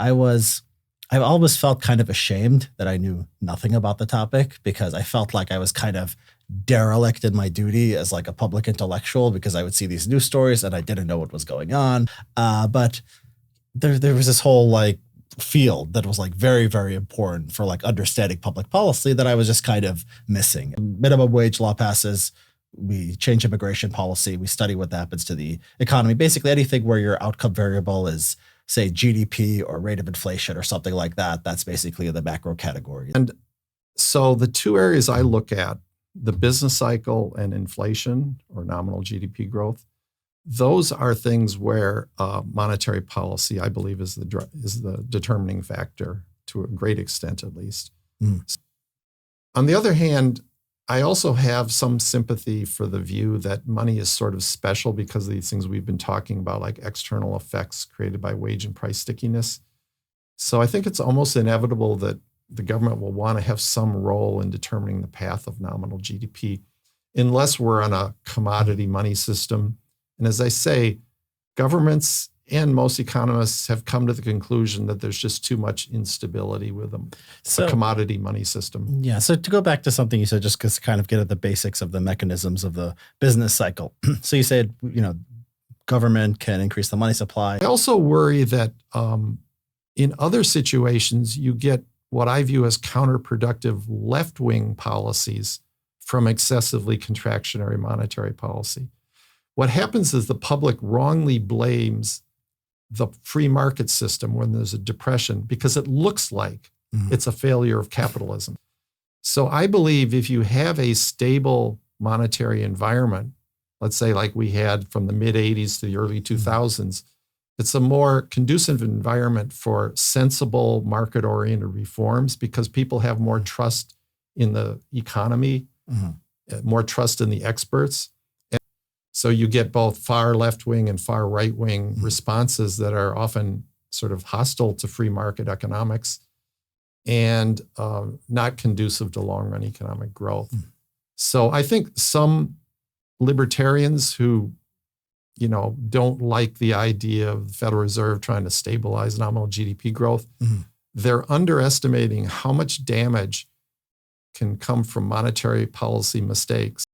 I've always felt kind of ashamed that I knew nothing about the topic because I felt like I was kind of derelict in my duty as like a public intellectual because I would see these news stories and I didn't know what was going on. But there was this whole like field that was like very, very important for like understanding public policy that I was just kind of missing. Minimum wage law passes. We change immigration policy. We study what happens to the economy. Basically anything where your outcome variable is, say, GDP or rate of inflation or something like that. That's basically the macro category. And so the two areas I look at, the business cycle and inflation or nominal GDP growth, those are things where monetary policy, I believe, is the determining factor to a great extent, at least. On the other hand, I also have some sympathy for the view that money is sort of special because of these things we've been talking about, like external effects created by wage and price stickiness. So I think it's almost inevitable that the government will want to have some role in determining the path of nominal GDP, unless we're on a commodity money system. And as I say, governments and most economists have come to the conclusion that there's just too much instability with them. So, a commodity money system. Yeah. So to go back to something you said, just to kind of get at the basics of the mechanisms of the business cycle. So you said, government can increase the money supply. I also worry that in other situations, you get what I view as counterproductive left-wing policies from excessively contractionary monetary policy. What happens is the public wrongly blames the free market system when there's a depression because it looks like it's a failure of capitalism. So I believe if you have a stable monetary environment, let's say like we had from the mid-'80s to the early 2000s, it's a more conducive environment for sensible market-oriented reforms because people have more trust in the economy, more trust in the experts. So you get both far left-wing and far right-wing responses that are often sort of hostile to free market economics and not conducive to long-run economic growth. So I think some libertarians who, don't like the idea of the Federal Reserve trying to stabilize nominal GDP growth, they're underestimating how much damage can come from monetary policy mistakes.